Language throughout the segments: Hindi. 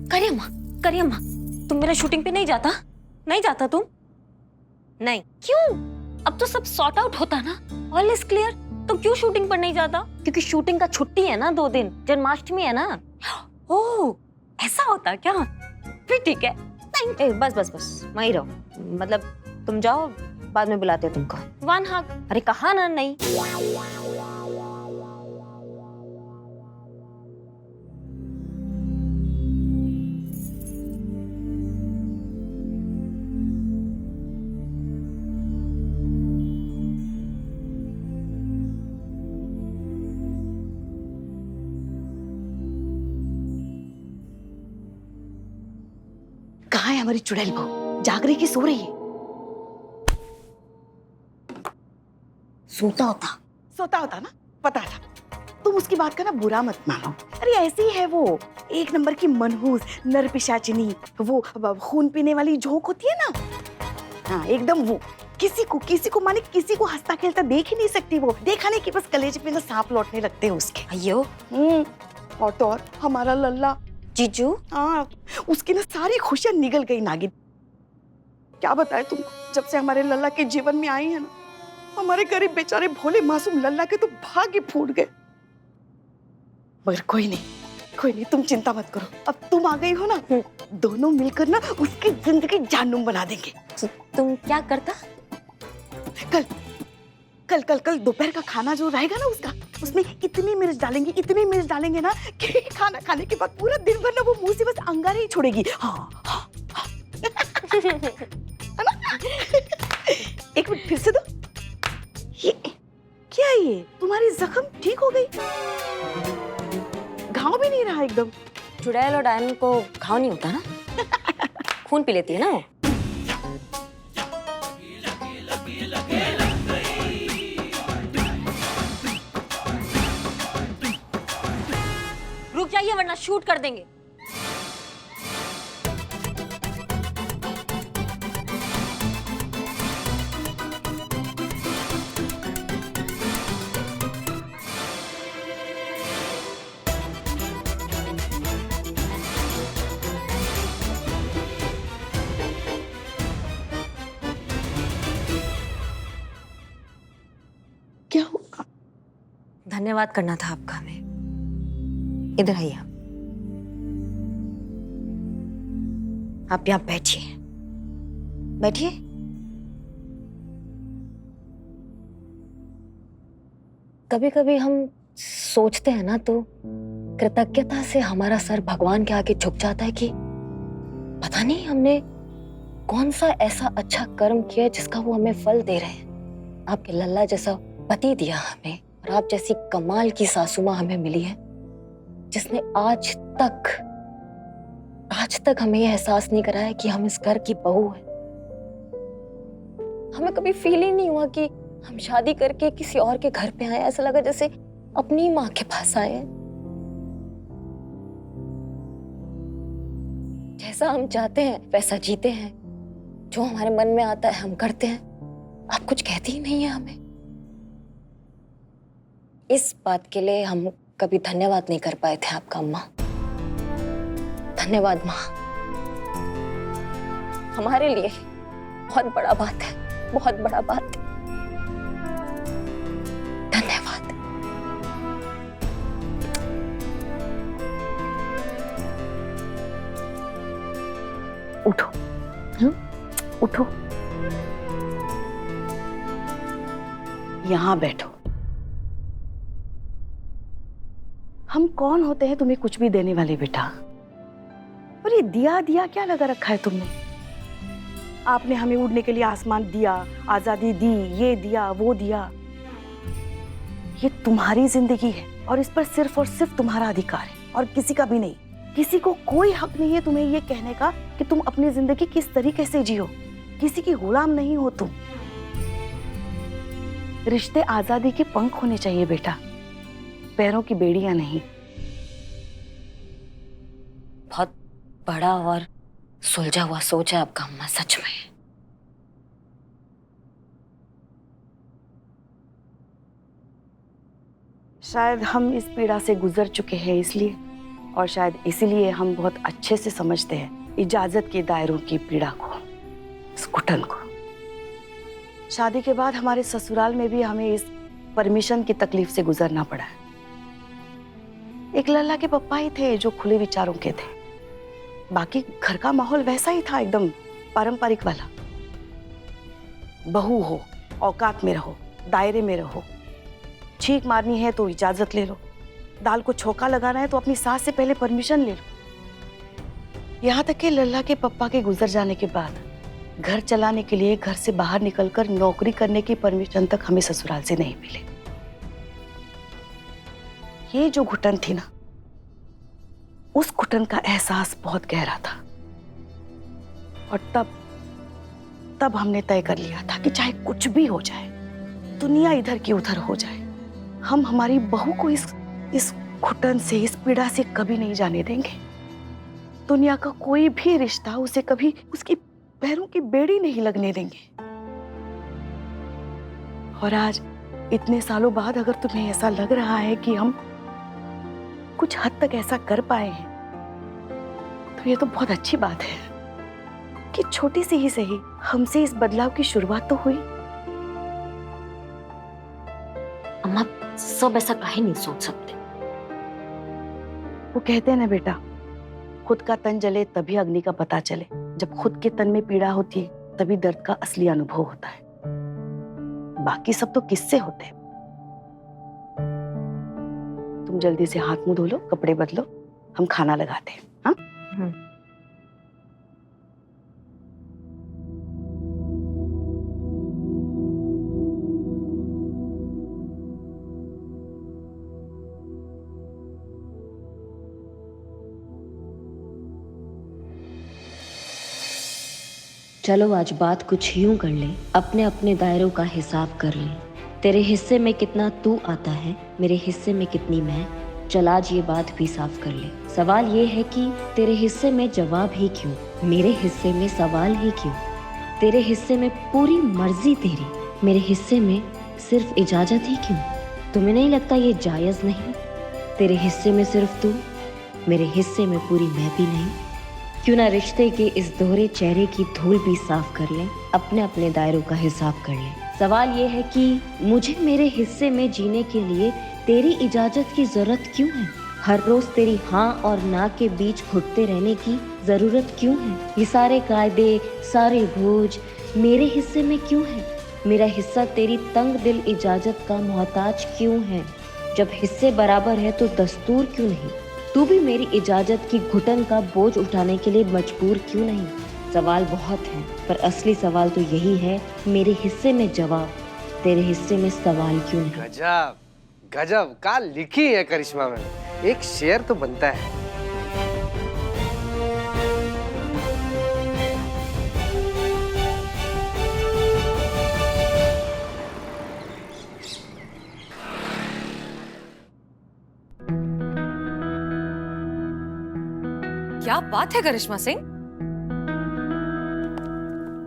करियम्मा, करियम्मा, तुम मेरा शूटिंग पे नहीं जाता? नहीं जाता तुम? नहीं, क्यों? अब तो सब सॉर्ट आउट होता ना, ऑल इज क्लियर। तो क्यों शूटिंग पर नहीं जाता? क्योंकि शूटिंग का छुट्टी है ना 2 दिन, जन्माष्टमी है ना। ओह, ऐसा होता क्या? फिर ठीक है। नहीं, बस बस बस, वहीं रहो। मतलब तुम जाओ, बाद में बुलाते हो तुमको। वन हग। अरे कहा ना नहीं। कहाँ है हमारी चुड़ैल बहू? जाग रही कि सो रही है? सोता होता ना, पता था। तुम उसकी बात का ना बुरा मत मानो। अरे ऐसी ही है वो, एक नंबर की मनहूस नरपिशाचिनी, वो खून पीने वाली झोंक होती है ना। हाँ, एकदम वो। किसी को माने किसी को हंसता खेलता देख ही नहीं सकती वो। देखा नहीं कि बस कलेजे पे ना सांप लौटने लगते हैं उसके। अयो। और तो और हमारा लल्ला जीजू। हाँ, उसकी ना सारी खुशियां निगल गई नागिन। क्या बताए तुमको, जब से हमारे लल्ला के जीवन में आई है ना, हमारे गरीब बेचारे भोले मासूम लल्ला के तो भाग्य फूट गए। मगर कोई नहीं, तुम चिंता मत करो। अब तुम आ गई हो ना, दोनों मिलकर ना उसकी जिंदगी जानूम बना देंगे। तो तुम क्या करता? कल दोपहर का खाना जो रहेगा ना उसका, उसमें इतनी मिर्च डालेंगे ना कि खाना खाने के बाद पूरा दिन भर ना वो मुंह से बस अंगारे ही छोड़ेगी। हाँ। है ना? एक मिनट फिर से दो। ये क्या है? ये तुम्हारी जख्म ठीक हो गई? घाव भी नहीं रहा एकदम? चुड़ैल और डायन को घाव नहीं होता ना। खून पी लेती है ना वो। रुक जाइए वरना शूट कर देंगे। क्या हुआ? धन्यवाद करना था आपका हमें। इधर आइए आप यहाँ बैठिए। कभी कभी हम सोचते हैं ना तो कृतज्ञता से हमारा सर भगवान के आगे झुक जाता है कि पता नहीं हमने कौन सा ऐसा अच्छा कर्म किया जिसका वो हमें फल दे रहे हैं। आपके लल्ला जैसा पति दिया हमें, और आप जैसी कमाल की सासू माँ हमें मिली है, जिसने आज तक हमें यह एहसास नहीं कराया कि हम इस घर की बहू हैं। हमें कभी फील ही नहीं हुआ कि हम शादी करके किसी और के घर पे आए। ऐसा लगा जैसे अपनी माँ के पास आए हैं। जैसा हम चाहते हैं वैसा जीते हैं, जो हमारे मन में आता है हम करते हैं। आप कुछ कहती ही नहीं है हमें। इस बात के लिए हम कभी धन्यवाद नहीं कर पाए थे आपका अम्मा। धन्यवाद माँ, हमारे लिए बहुत बड़ा बात है, बहुत बड़ा बात है। धन्यवाद। उठो, उठो, यहाँ बैठो। हम कौन होते हैं तुम्हें कुछ भी देने वाले बेटा? और ये दिया क्या लगा रखा है तुमने? आपने हमें उड़ने के लिए आसमान दिया, आजादी दी, ये दिया वो दिया। ये तुम्हारी जिंदगी है और इस पर सिर्फ और सिर्फ तुम्हारा अधिकार है और किसी का भी नहीं। किसी को कोई हक नहीं है तुम्हें ये कहने का कि तुम अपनी जिंदगी किस तरीके से जियो। किसी की गुलाम नहीं हो तुम। रिश्ते आजादी के पंख होने चाहिए बेटा, पैरों की बेड़ियां नहीं। बहुत बड़ा और सुलझा हुआ सोचा आपका अम्मा, सच में। शायद हम इस पीड़ा से गुजर चुके हैं इसलिए, और शायद इसीलिए हम बहुत अच्छे से समझते हैं इजाजत के दायरों की पीड़ा को, इस घुटन को। शादी के बाद हमारे ससुराल में भी हमें इस परमिशन की तकलीफ से गुजरना पड़ा है। एक लल्ला के पप्पा ही थे जो खुले विचारों के थे, बाकी घर का माहौल वैसा ही था, एकदम पारंपरिक वाला। बहू हो, औकात में रहो, दायरे में रहो, छींक मारनी है तो इजाजत ले लो, दाल को छौंका लगाना है तो अपनी सास से पहले परमिशन ले लो। यहाँ तक कि लल्ला के पप्पा के गुजर जाने के बाद घर चलाने के लिए घर से बाहर निकलकर नौकरी करने की परमिशन तक हमें ससुराल से नहीं मिले। ये जो घुटन थी ना, उस घुटन का एहसास बहुत गहरा था। और तब हमने तय कर लिया था कि चाहे कुछ भी हो जाए, दुनिया इधर की उधर हो जाए, हम हमारी बहू को इस घुटन से, इस पीड़ा से कभी नहीं जाने देंगे। दुनिया का कोई भी रिश्ता उसे कभी उसकी पैरों की बेड़ी नहीं लगने देंगे। और आज इतने सालों बाद अगर तुम्हें ऐसा लग रहा है कि हम कुछ हद तक ऐसा कर पाए हैं, तो ये तो बहुत अच्छी बात है कि छोटी सी ही सही हमसे इस बदलाव की शुरुआत तो हुई। अम्मा, सब ऐसा काहे नहीं सोच सकते। वो कहते हैं ना बेटा, खुद का तन जले तभी अग्नि का पता चले। जब खुद के तन में पीड़ा होती है तभी दर्द का असली अनुभव होता है, बाकी सब तो किससे होते हैं। तुम जल्दी से हाथ मुंह धो लो, कपड़े बदलो, हम खाना लगाते हैं। हाँ? चलो आज बात कुछ यूं कर ले, अपने अपने दायरों का हिसाब कर ले। तेरे हिस्से में कितना तू आता है, मेरे हिस्से में कितनी मैं। चल आज ये बात भी साफ कर ले। सवाल ये है कि तेरे हिस्से में जवाब ही क्यों, मेरे हिस्से में सवाल ही क्यों। तेरे हिस्से में पूरी मर्जी तेरी, मेरे हिस्से में सिर्फ इजाजत ही क्यों। तुम्हें नहीं लगता ये जायज नहीं? तेरे हिस्से में सिर्फ तू, मेरे हिस्से में पूरी मैं भी नहीं। क्यों ना रिश्ते के इस दोहरे चेहरे की धूल भी साफ कर लें, अपने अपने दायरों का हिसाब कर लें। सवाल ये है कि मुझे मेरे हिस्से में जीने के लिए तेरी इजाजत की जरूरत क्यों है? हर रोज तेरी हाँ और ना के बीच घुटते रहने की जरूरत क्यों है? ये सारे कायदे, सारे बोझ मेरे हिस्से में क्यों है? मेरा हिस्सा तेरी तंग दिल इजाजत का मोहताज क्यों है? जब हिस्से बराबर है तो दस्तूर क्यों नहीं? तू भी मेरी इजाजत की घुटन का बोझ उठाने के लिए मजबूर क्यों नहीं? सवाल बहुत हैं, पर असली सवाल तो यही है, मेरे हिस्से में जवाब, तेरे हिस्से में सवाल क्यों नहीं? गजब गजब का लिखी है करिश्मा मैम, एक शेर तो बनता है। क्या बात है करिश्मा सिंह।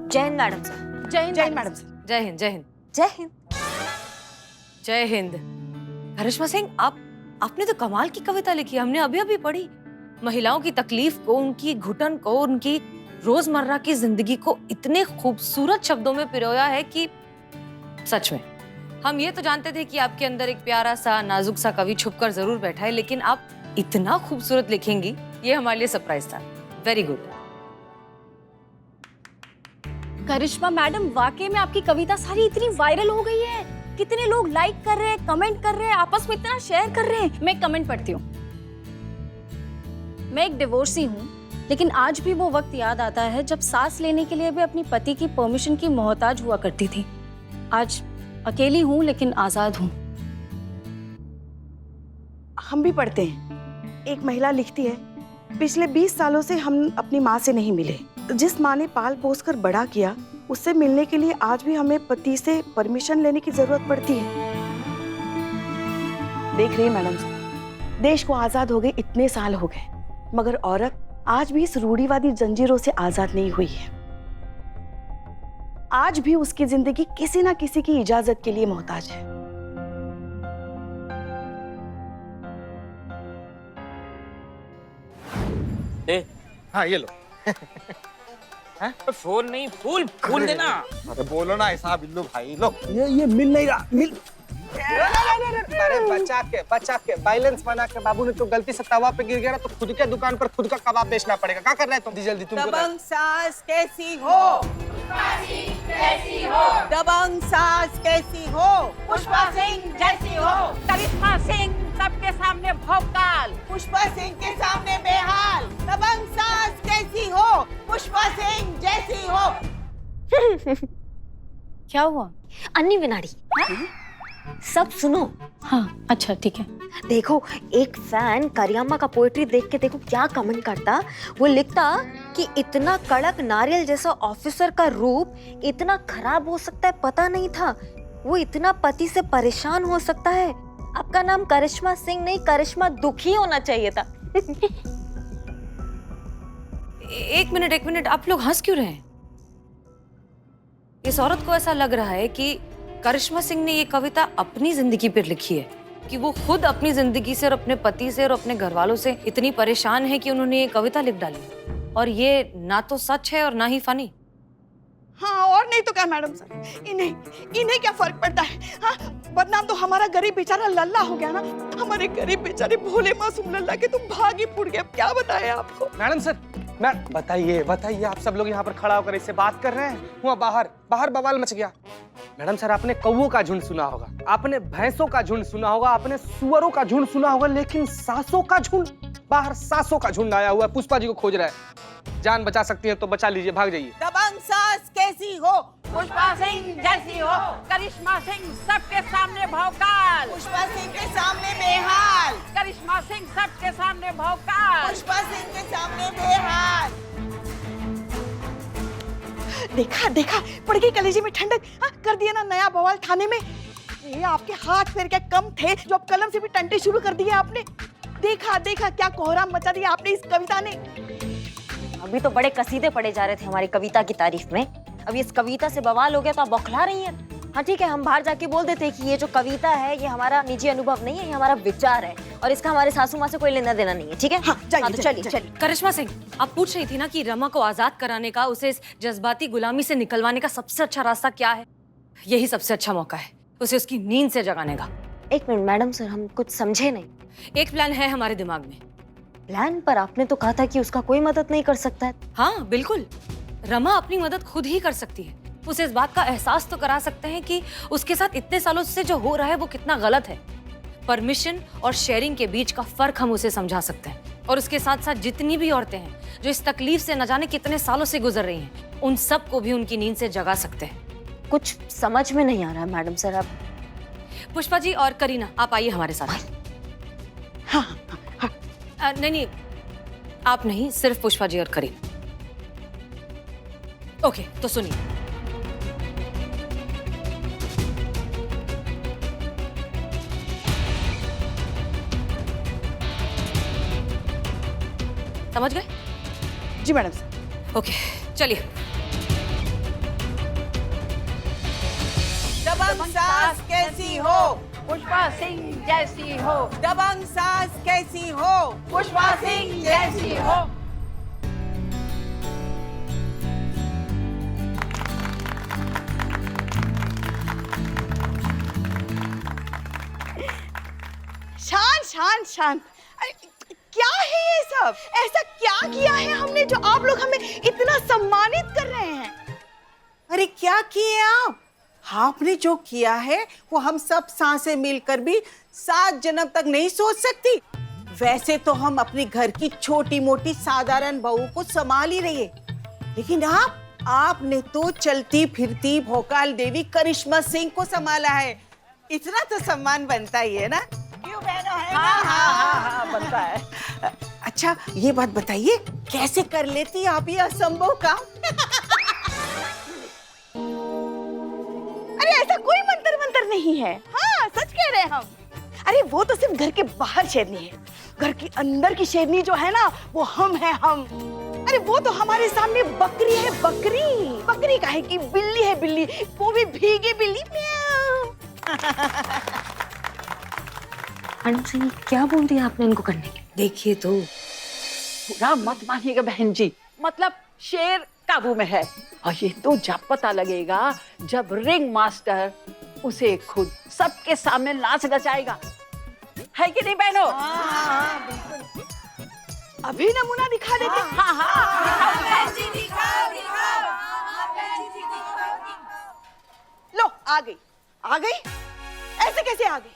जय हिंद मैडम सर। जय हिंद मैडम सर। जय हिंद जय हिंद जय हिंद। जय हिंद। करिश्मा सिंह, आपने तो कमाल की कविता लिखी, हमने अभी अभी पढ़ी। महिलाओं की तकलीफ को, उनकी घुटन को, उनकी रोजमर्रा की जिंदगी को इतने खूबसूरत शब्दों में पिरोया है कि सच में हम ये तो जानते थे कि आपके अंदर एक प्यारा सा नाजुक सा कवि छुपकर जरूर बैठा है, लेकिन आप इतना खूबसूरत लिखेंगी ये हमारे लिए सरप्राइज था। Very good. करिश्मा मैडम, वाकई में आपकी कविता सारी इतनी वायरल हो गई है, कितने लोग लाइक कर रहे हैं, कमेंट कर रहे हैं, आपस में इतना शेयर कर रहे हैं। मैं एक कमेंट पढ़ती हूँ। मैं एक डिवोर्सी हूँ, लेकिन आज भी वो वक्त याद आता है जब सांस लेने के लिए भी अपनी पति की परमिशन की मोहताज हुआ करती थी। आज अकेली हूँ लेकिन आजाद हूँ। हम भी पढ़ते हैं। एक महिला लिखती है, पिछले 20 सालों से हम अपनी माँ से नहीं मिले। जिस माँ ने पाल पोस कर बड़ा किया, उससे मिलने के लिए आज भी हमें पति से परमिशन लेने की जरूरत पड़ती है। देख रही है मैडम, देश को आजाद हो गए इतने साल हो गए, मगर औरत आज भी इस रूढ़िवादी जंजीरों से आजाद नहीं हुई है। आज भी उसकी जिंदगी किसी ना किसी की इजाजत के लिए मोहताज है। हाँ ये लो। फोन नहीं, फूल फूल देना। अरे बोलो ना ऐसा बिल्लू भाई, लो। ये मिल नहीं रहा, मिल। अरे बचा के बैलेंस बना के बाबू ने तो गलती से तवा पे गिर गया ना, तो खुद के दुकान पर खुद का कबाब बेचना पड़ेगा। क्या कर रहे हैं तुम? जल्दी तुम दबंग सास कैसी हो? दबंग सास कैसी हो? पुष्पा सिंह जैसी हो। करिश्मा सिंह सबके सामने भौकाल, पुष्पा सिंह के सामने बेहाल। दबंग सास कैसी हो? पुष्पा सिंह जैसी हो। क्या हुआ? अन्नी विनाडी, सब सुनो। हाँ अच्छा ठीक है। देखो, एक फैन करियम्मा का पोएट्री देख के देखो क्या कमेंट करता। वो लिखता कि इतना कड़क नारियल जैसा ऑफिसर का रूप इतना खराब हो सकता है पता नहीं था। वो इतना पति से परेशान हो सकता है। आपका नाम करिश्मा सिंह नहीं, करिश्मा दुखी होना चाहिए था। एक मिनट, आप लोग हंस क्यों रहे हैं? इस औरत को ऐसा लग रहा है कि करिश्मा सिंह ने ये कविता अपनी जिंदगी पर लिखी है, कि वो खुद अपनी जिंदगी से और अपने पति से और अपने घर वालों से इतनी परेशान है कि उन्होंने ये कविता लिख डाली। और ये ना तो सच है और ना ही फनी। हाँ और नहीं तो क्या मैडम सर, इन्हें क्या फर्क पड़ता है? हाँ, बदनाम तो हमारा गरीब बेचारा लल्ला हो गया ना। हमारे गरीब बेचारे भोले मासूम लल्ला के तुम भाग ही फूट गए। अब क्या बताएं आपको? मैडम सर, बताइए आप सब लोग यहाँ पर खड़ा होकर इससे बात कर रहे हैं। वहाँ बाहर बवाल मच गया। मैडम सर, आपने कौवों का झुंड सुना होगा, आपने भैंसों का झुंड सुना होगा, आपने सुअरों का झुंड सुना होगा, लेकिन सासों का झुंड, बाहर सासों का झुंड आया हुआ है। पुष्पा जी को खोज रहा है। जान बचा सकती है तो बचा लीजिए, भाग जाइए। दबंग सास कैसी हो? पुष्पा सिंह जैसी हो। करिश्मा सिंह सबके सामने भौकाल, पुष्पा सिंह के सामने बेहाल। करिश्मा सिंह सबके सामने भौकाल, पुष्पा सिंह के सामने बेहाल। देखा पड़ गई कलेजे में ठंडक। हाँ, कर दिया ना नया बवाल थाने में। ये आपके हाथ पैर क्या कम थे जो अब कलम से भी टंटे शुरू कर दिए आपने? देखा क्या कोहराम मचा दिया आपने इस कविता ने। अभी तो बड़े कसीदे पढ़े जा रहे थे हमारी कविता की तारीफ में। अब इस कविता से बवाल हो गया तो आप बौखला रही हैं। हाँ ठीक है, हम बाहर जाके बोल देते कि ये जो कविता है ये हमारा निजी अनुभव नहीं है, ये हमारा विचार है और इसका हमारे सासू माँ से कोई लेना देना नहीं है। ठीक है? हाँ, तो चलिए। करिश्मा सिंह, आप पूछ रही थी ना कि रमा को आजाद कराने का, उसे इस जज्बाती गुलामी से निकलवाने का सबसे अच्छा रास्ता क्या है? यही सबसे अच्छा मौका है उसे उसकी नींद से जगाने का। एक मिनट मैडम सर, हम कुछ समझे नहीं। एक प्लान है हमारे दिमाग में। प्लान? पर आपने तो कहा था कि उसका कोई मदद नहीं कर सकता है। हाँ बिल्कुल, रमा अपनी मदद खुद ही कर सकती है। उसे इस बात का एहसास तो करा सकते हैं कि उसके साथ इतने सालों से जो हो रहा है वो कितना गलत है। परमिशन और शेयरिंग के बीच का फर्क हम उसे समझा सकते हैं। और उसके साथ साथ जितनी भी औरतें हैं जो इस तकलीफ से न जाने कितने सालों से गुजर रही हैं, उन सबको भी उनकी नींद से जगा सकते हैं। कुछ समझ में नहीं आ रहा है मैडम सर। अब पुष्पा जी और करीना, आप आइए हमारे साथ। नहीं, आप नहीं, सिर्फ पुष्पा जी और करीना। ओके, तो सुनिए। समझ गए? जी मैडम सर। ओके, चलिए। दबंग सास कैसी हो? पुष्पा सिंह जैसी हो। दबंग सास कैसी हो? पुष्पा सिंह जैसी हो। शांत। अरे क्या है ये सब? ऐसा क्या किया है हमने जो आप लोग हमें इतना सम्मानित कर रहे हैं? अरे क्या किए आप? आपने जो किया है वो हम सब सांसें मिलकर भी 7 जन्म तक नहीं सोच सकती। वैसे तो हम अपने घर की छोटी मोटी साधारण बहू को संभाल ही रही है, लेकिन आपने तो चलती फिरती भोकाल देवी करिश्मा सिंह को संभाला है। इतना तो सम्मान बनता ही है ना? क्यों बहनों, है ना? हाँ, बनता है। अच्छा ये बात बताइए, कैसे कर लेती आप ये असंभव काम? अरे ऐसा कोई मंतर नहीं है। हाँ सच कह रहे हैं हम। अरे वो तो सिर्फ घर के बाहर शेरनी है, घर की अंदर की शेरनी जो है ना, वो हम हैं हम। अरे वो तो हमारे सामने बकरी है, बकरी। बकरी काहे की, बिल्ली है बिल्ली, वो भी भीगी बिल्ली। म्याऊ। मैडम सर ये क्या बोल दिया आपने इनको करने के? देखिए तो बुरा मत मानिएगा बहन जी, मतलब शेर काबू में है। और ये तो जब पता लगेगा जब रिंग मास्टर उसे खुद सबके सामने नाच नचाएगा, है कि नहीं बहनों? अभी नमूना दिखा देते। हाँ हाँ लो आ गई, आ गई। ऐसे कैसे आ गई?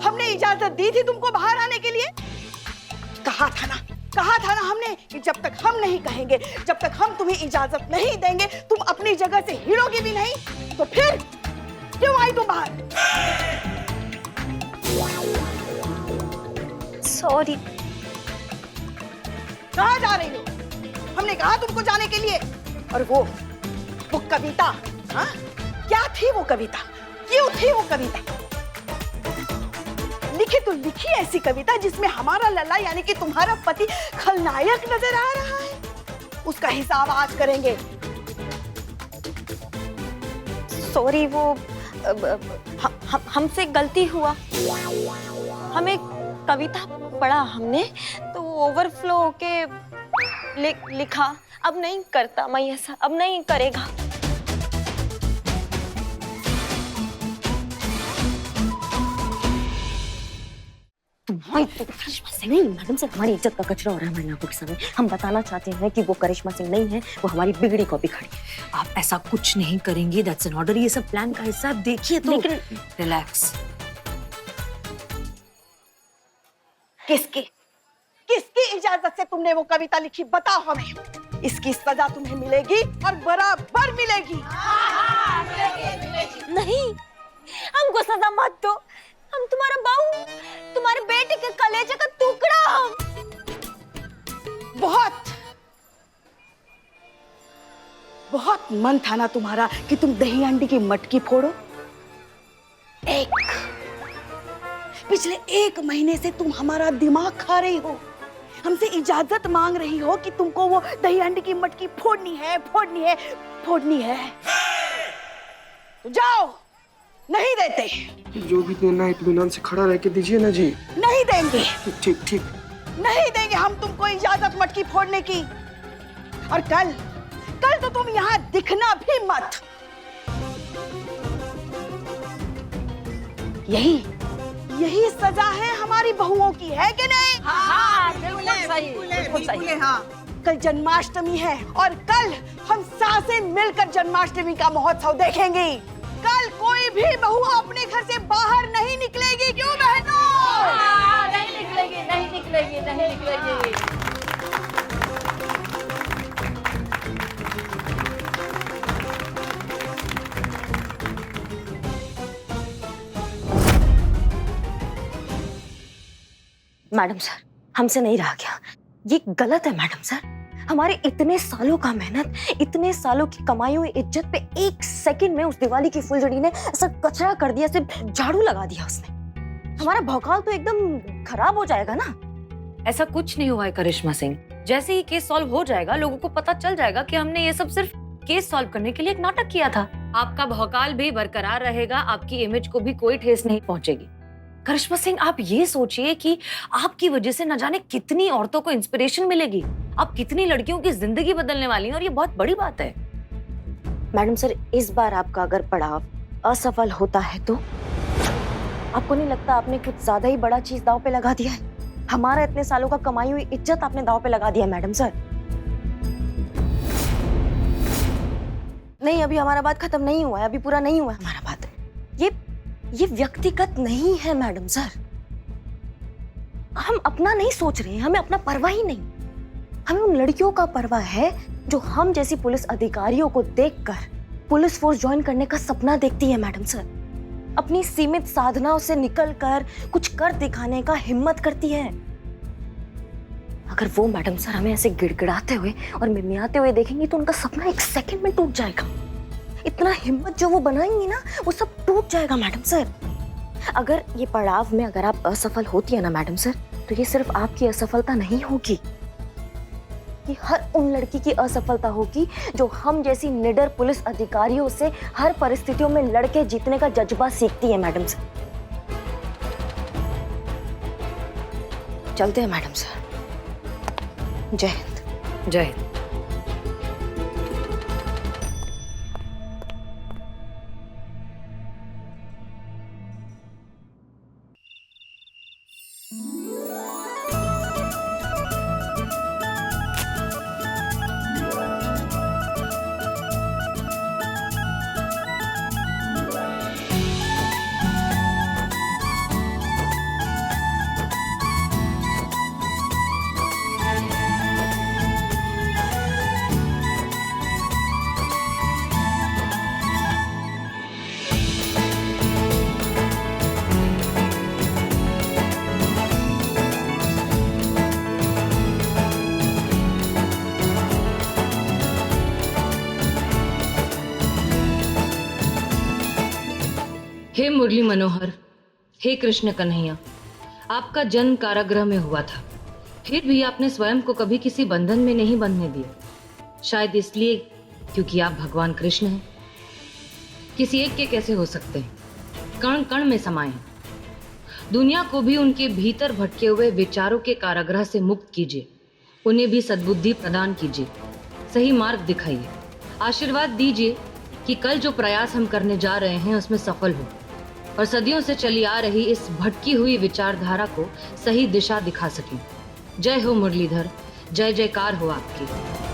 हमने इजाजत दी थी तुमको बाहर आने के लिए। कहा था ना हमने कि जब तक हम नहीं कहेंगे, जब तक हम तुम्हें इजाजत नहीं देंगे, तुम अपनी जगह से हिलोगी भी नहीं। तो फिर क्यों आई तुम बाहर? सॉरी। कहाँ जा रही हो? हमने कहा तुमको जाने के लिए। और वो कविता, हाँ? क्या थी वो कविता? क्यों थी वो कविता? लिखी तो लिखी ऐसी कविता जिसमें हमारा लल्ला यानी कि तुम्हारा पति खलनायक नजर आ रहा है। उसका हिसाब आज करेंगे। सॉरी, वो हमसे गलती हुआ। हमें कविता पढ़ा हमने तो ओवरफ्लो होके लिखा। अब नहीं करता मैं ऐसा, अब नहीं करेगा। नहीं मैडम सर, हमारी इज्जत का कचरा हो रहा है हमारी आंखों के सामने। हम बताना चाहते हैं कि वो करिश्मा सिंह नहीं है, वो हमारी बिगड़ी कॉपी खड़ी। आप ऐसा कुछ नहीं करेंगी, दैट्स एन ऑर्डर। ये सब प्लान का हिस्सा। देखिए तो लेकिन रिलैक्स। किसकी इजाजत से तुमने वो कविता लिखी? बताओ हमें। इसकी सजा तुम्हें मिलेगी और बराबर मिलेगी। नहीं, हमको सजा मत दो। हम तुम्हारा बहू, तुम्हारे बेटे के कलेजे का टुकड़ा। हम बहुत मन था ना तुम्हारा कि तुम दही अंडी की मटकी फोड़ो। पिछले 1 महीने से तुम हमारा दिमाग खा रही हो। हमसे इजाजत मांग रही हो कि तुमको वो दही अंडी की मटकी फोड़नी है। तो जाओ। नहीं देते। जो भी देना है इत्मीनान से खड़ा रह के दीजिए ना जी। नहीं देंगे। ठीक। नहीं देंगे हम तुमको इजाजत मटकी फोड़ने की। और कल तो तुम यहाँ दिखना भी मत। यही सजा है हमारी बहुओं की, है कि नहीं? हाँ बिल्कुल सही। हाँ। कल जन्माष्टमी है और कल हम सासें मिलकर जन्माष्टमी का महोत्सव देखेंगे। कल कोई भी बहू अपने घर से बाहर नहीं निकलेगी। क्यों बहनों? नहीं निकलेगी। मैडम सर, हमसे नहीं रहा गया। ये गलत है मैडम सर। हमारे इतने सालों का मेहनत, इतने सालों की कमाई हुई इज्जत पे 1 सेकंड में उस दिवाली की फुलझड़ी ने ऐसा कचरा कर दिया, सिर्फ झाड़ू लगा दिया उसने। हमारा भौकाल तो एकदम खराब हो जाएगा ना। ऐसा कुछ नहीं हुआ है करिश्मा सिंह। जैसे ही केस सॉल्व हो जाएगा, लोगों को पता चल जाएगा कि हमने ये सब सिर्फ केस सॉल्व करने के लिए एक नाटक किया था। आपका भौकाल भी बरकरार रहेगा, आपकी इमेज को भी कोई ठेस नहीं पहुंचेगी। करिश्मा सिंह, आप ये सोचिए कि आपकी वजह से न जाने कितनी औरतों को इंस्पिरेशन मिलेगी, आप कितनी लड़कियों की जिंदगी बदलने वाली हैं, और ये बहुत बड़ी बात है। मैडम सर, इस बार आपका अगर पड़ाव असफल होता है तो आपको नहीं लगता आपने कुछ ज्यादा ही बड़ा चीज दांव पे लगा दिया है? हमारा इतने सालों का कमाई हुई इज्जत आपने दांव पे लगा दिया मैडम सर। नहीं, अभी हमारा बात खत्म नहीं हुआ है, अभी पूरा नहीं हुआ है हमारा बात। ये व्यक्तिगत नहीं है मैडम सर। हम अपना नहीं सोच रहे हैं, हमें अपना परवाह ही नहीं। हमें उन लड़कियों का परवाह है जो हम जैसी पुलिस अधिकारियों को देखकर पुलिस फोर्स ज्वाइन करने का सपना देखती है मैडम सर। अपनी सीमित साधनाओं से निकलकर कुछ कर दिखाने का हिम्मत करती है। अगर वो मैडम सर हमें ऐसे गिड़गिड़ाते हुए और मिमियाते हुए देखेंगी तो उनका सपना 1 सेकंड में टूट जाएगा। इतना हिम्मत जो वो बनाएंगी ना, वो सब टूट जाएगा मैडम सर। अगर ये पड़ाव में अगर आप असफल होती है ना मैडम सर, तो ये सिर्फ आपकी असफलता नहीं होगी, ये हर उन लड़की की असफलता होगी जो हम जैसी निडर पुलिस अधिकारियों से हर परिस्थितियों में लड़के जीतने का जज्बा सीखती है मैडम सर। चलते हैं मैडम सर। जय हिंद। जय हिंद। हे मुरली मनोहर, हे कृष्ण कन्हैया, आपका जन्म कारागृह में हुआ था, फिर भी आपने स्वयं को कभी किसी बंधन में नहीं बंधने दिया। शायद इसलिए क्योंकि आप भगवान कृष्ण हैं। किसी एक के कैसे हो सकते हैं? कण कण में समाये हैं। दुनिया को भी उनके भीतर भटके हुए विचारों के कारागृह से मुक्त कीजिए, उन्हें भी सद्बुद्धि प्रदान कीजिए, सही मार्ग दिखाइए, आशीर्वाद दीजिए कि कल जो प्रयास हम करने जा रहे हैं उसमें सफल हो और सदियों से चली आ रही इस भटकी हुई विचारधारा को सही दिशा दिखा सकें। जय हो मुरलीधर, जय जयकार हो आपकी।